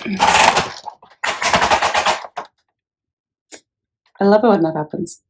I love it when that happens.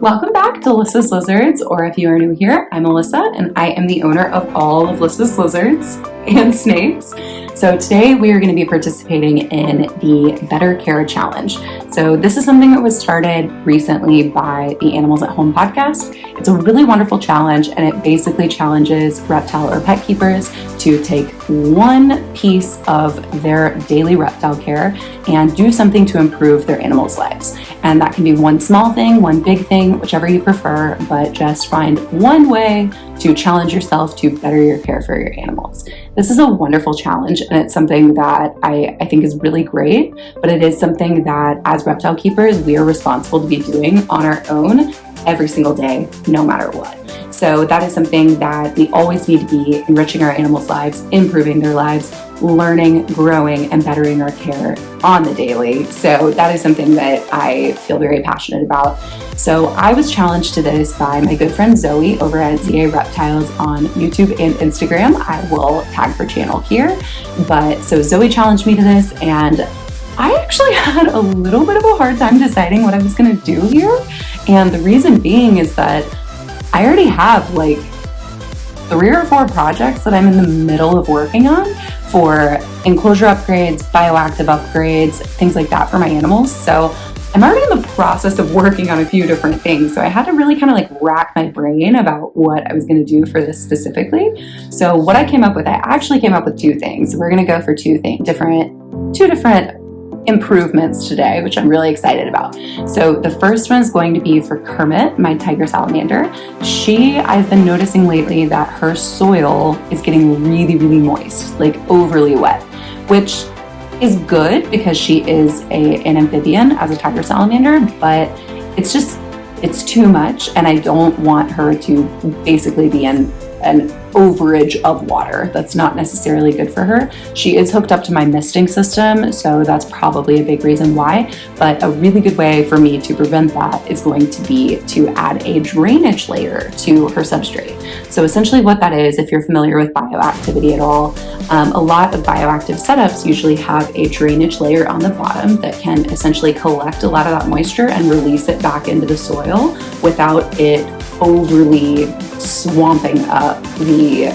Welcome back to Lissa's Lizards, or if you are new here, I'm Alyssa, and I am the owner of all of Lissa's Lizards and Snakes. So today we are going to be participating in the Better Care Challenge. So this is something that was started recently by the Animals at Home podcast. It's a really wonderful challenge, and it basically challenges reptile or pet keepers to take one piece of their daily reptile care and do something to improve their animals' lives. And that can be one small thing, one big thing, whichever you prefer, but just find one way to challenge yourself to better your care for your animals. This is a wonderful challenge, and it's something that I think is really great, but it is something that as reptile keepers, we are responsible to be doing on our own every single day, no matter what. So that is something that we always need to be enriching our animals' lives, improving their lives, learning, growing, and bettering our care on the daily. So that is something that I feel very passionate about. So I was challenged to this by my good friend Zowie over at ZA Reptiles on YouTube and Instagram. I will tag her channel here. But so Zowie challenged me to this, and I actually had a little bit of a hard time deciding what I was going to do here. And the reason being is that I already have like 3 or 4 projects that I'm in the middle of working on for enclosure upgrades, bioactive upgrades, things like that for my animals. So I'm already in the process of working on a few different things. So I had to really kind of like rack my brain about what I was going to do for this specifically. So what I came up with, I actually came up with 2 things. We're going to go for two different improvements today, which I'm really excited about. So the first one is going to be for Kermit, my tiger salamander. I've been noticing lately that her soil is getting really, really moist, like overly wet, which is good because she is an amphibian as a tiger salamander, but it's too much, and I don't want her to basically be an overage of water. That's not necessarily good for her. She is hooked up to my misting system, so that's probably a big reason why, but a really good way for me to prevent that is going to be to add a drainage layer to her substrate. So essentially what that is, if you're familiar with bioactivity at all, a lot of bioactive setups usually have a drainage layer on the bottom that can essentially collect a lot of that moisture and release it back into the soil without it overly swamping up the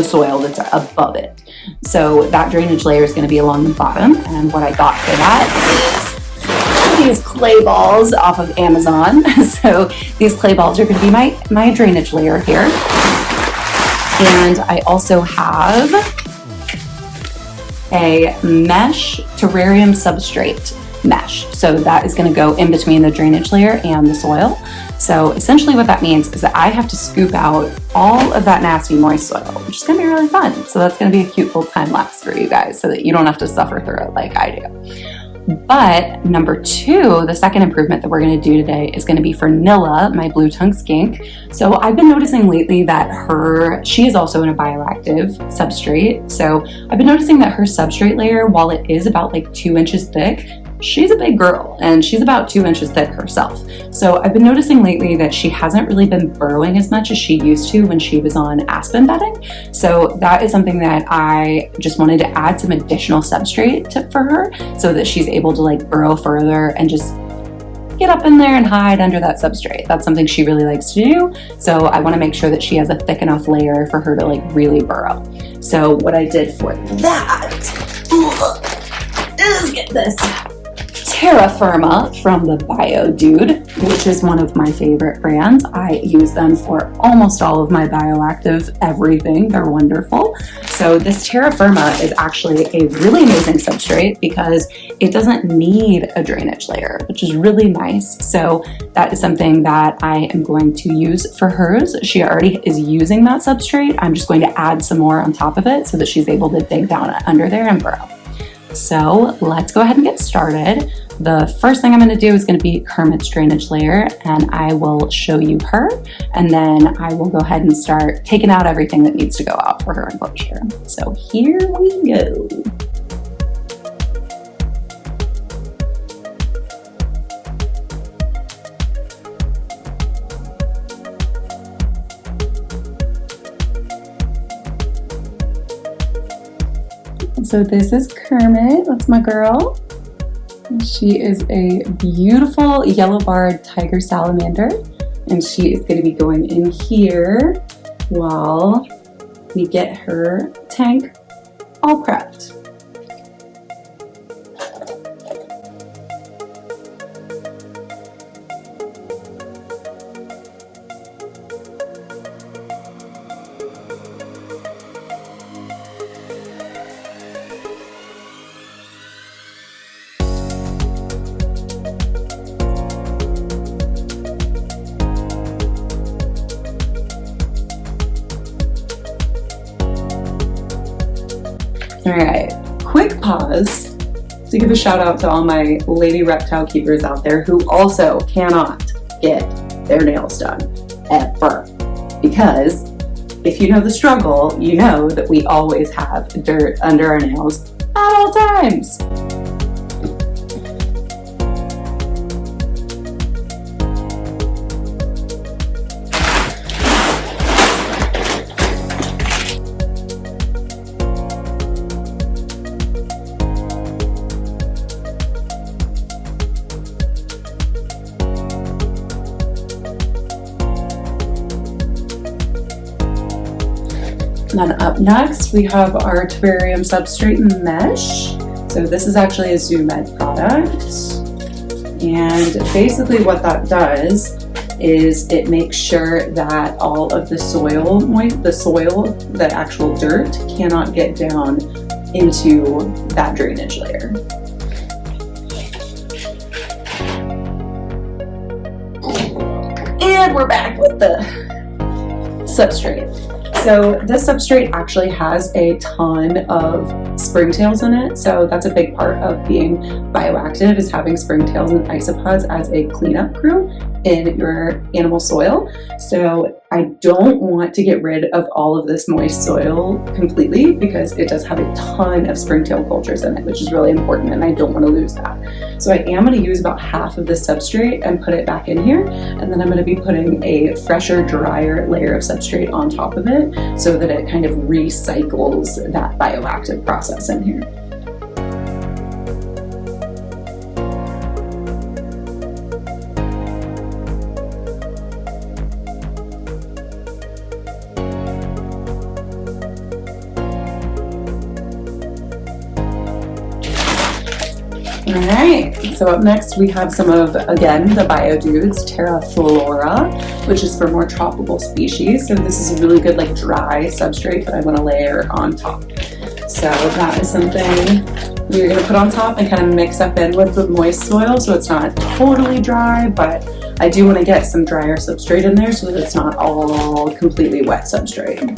soil that's above it. So that drainage layer is going to be along the bottom, and what I got for that is these clay balls off of Amazon. So these clay balls are going to be my drainage layer here. And I also have a mesh terrarium substrate mesh. So that is going to go in between the drainage layer and the soil. So essentially what that means is that I have to scoop out all of that nasty moist soil, which is going to be really fun. So that's going to be a cute little time lapse for you guys so that you don't have to suffer through it like I do. But number 2, the second improvement that we're going to do today is going to be for Nilla, my blue-tongued skink. So I've been noticing lately that she is also in a bioactive substrate. So I've been noticing that her substrate layer, while it is about like 2 inches thick, she's a big girl and she's about 2 inches thick herself. So I've been noticing lately that she hasn't really been burrowing as much as she used to when she was on aspen bedding. So that is something that I just wanted to add some additional substrate for her so that she's able to like burrow further and just get up in there and hide under that substrate. That's something she really likes to do. So I want to make sure that she has a thick enough layer for her to like really burrow. So what I did for that is get this Terra Firma from the Bio Dude, which is one of my favorite brands. I use them for almost all of my bioactive everything. They're wonderful. So this Terra Firma is actually a really amazing substrate because it doesn't need a drainage layer, which is really nice. So that is something that I am going to use for hers. She already is using that substrate. I'm just going to add some more on top of it so that she's able to dig down under there and burrow. So let's go ahead and get started. The first thing I'm going to do is going to be Kermit's drainage layer, and I will show you her, and then I will go ahead and start taking out everything that needs to go out for her enclosure. So here we go. So this is Kermit, that's my girl. She is a beautiful yellow-barred tiger salamander, and she is going to be going in here while we get her tank all prepped. All right, quick pause to give a shout out to all my lady reptile keepers out there who also cannot get their nails done, ever. Because if you know the struggle, you know that we always have dirt under our nails at all times. Then up next, we have our terrarium substrate mesh. So this is actually a Zowie product. And basically what that does is it makes sure that all of the soil, the actual dirt, cannot get down into that drainage layer. And we're back with the substrate. So this substrate actually has a ton of springtails in it, so that's a big part of being bioactive, is having springtails and isopods as a cleanup crew in your animal soil. So I don't want to get rid of all of this moist soil completely because it does have a ton of springtail cultures in it, which is really important, and I don't want to lose that. So I am going to use about half of this substrate and put it back in here, and then I'm going to be putting a fresher, drier layer of substrate on top of it so that it kind of recycles that bioactive process in here. All right, so up next we have some of, again, the bio dudes, Terra Flora, which is for more tropical species. So this is a really good like dry substrate that I want to layer on top. So that is something we're going to put on top and kind of mix up in with the moist soil so it's not totally dry, but I do want to get some drier substrate in there so that it's not all completely wet substrate.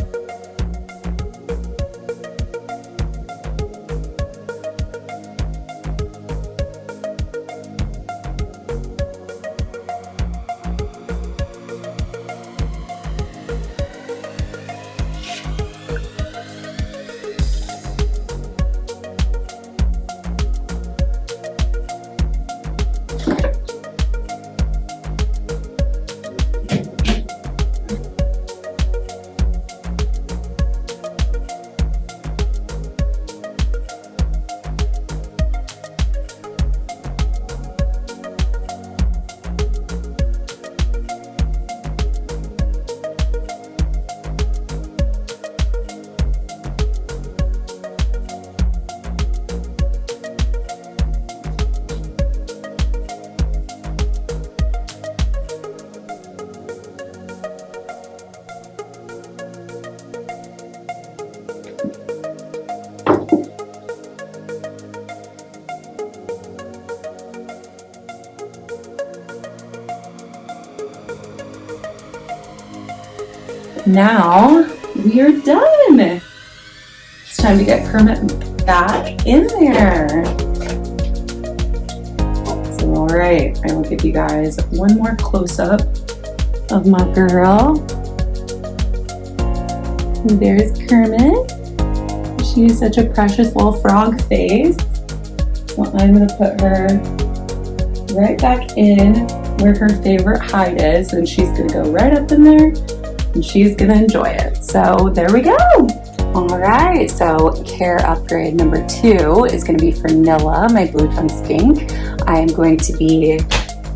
Now we are done. It's time to get Kermit back in there. So, all right, I will give you guys one more close-up of my girl. And there's Kermit. She is such a precious little frog face. Well, I'm gonna put her right back in where her favorite hide is, and she's gonna go right up in there and she's gonna enjoy it. So there we go. All right, so care upgrade number 2 is going to be for Nilla, my blue tongue skink. I am going to be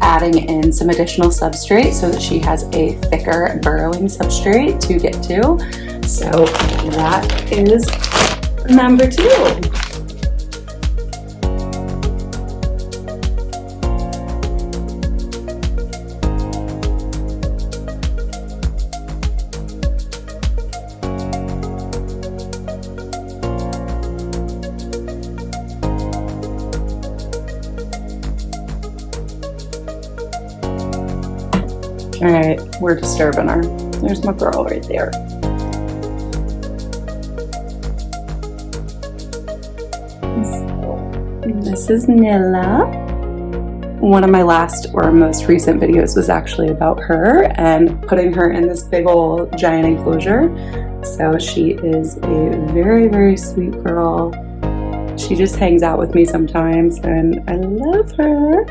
adding in some additional substrate so that she has a thicker burrowing substrate to get to. So that is number 2. All right, we're disturbing her. There's my girl right there. This is Nilla. One of my last or most recent videos was actually about her and putting her in this big old giant enclosure. So she is a very, very sweet girl. She just hangs out with me sometimes and I love her.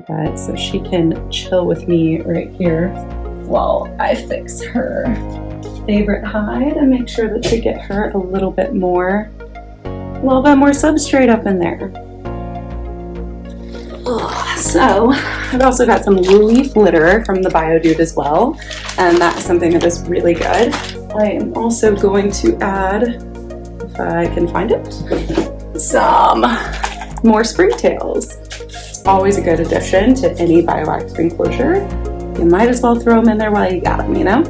But so she can chill with me right here while I fix her favorite hide and make sure that to get her a little bit more substrate up in there. So I've also got some leaf litter from the Biodude as well, and that's something that is really good. I am also going to add, if I can find it, some more springtails. Always a good addition to any bioactive enclosure. You might as well throw them in there while you got them, you know?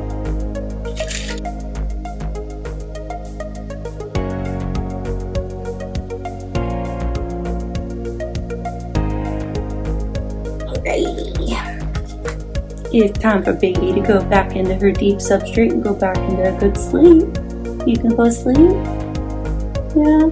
It's time for baby to go back into her deep substrate and go back into a good sleep. You can go sleep. Yeah.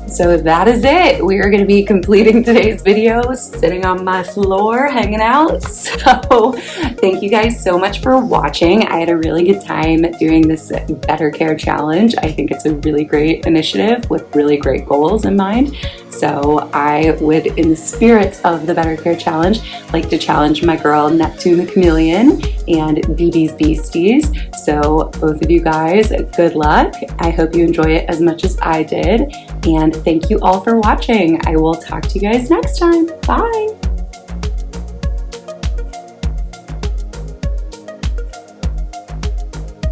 So that is it. We are going to be completing today's video sitting on my floor hanging out. So thank you guys so much for watching. I had a really good time doing this Better Care Challenge. I think it's a really great initiative with really great goals in mind. So I would, in the spirit of the Better Care Challenge, like to challenge my girl Neptune the Chameleon and BB's Beasties. So both of you guys, good luck. I hope you enjoy it as much as I did. And thank you all for watching. I will talk to you guys next time. Bye.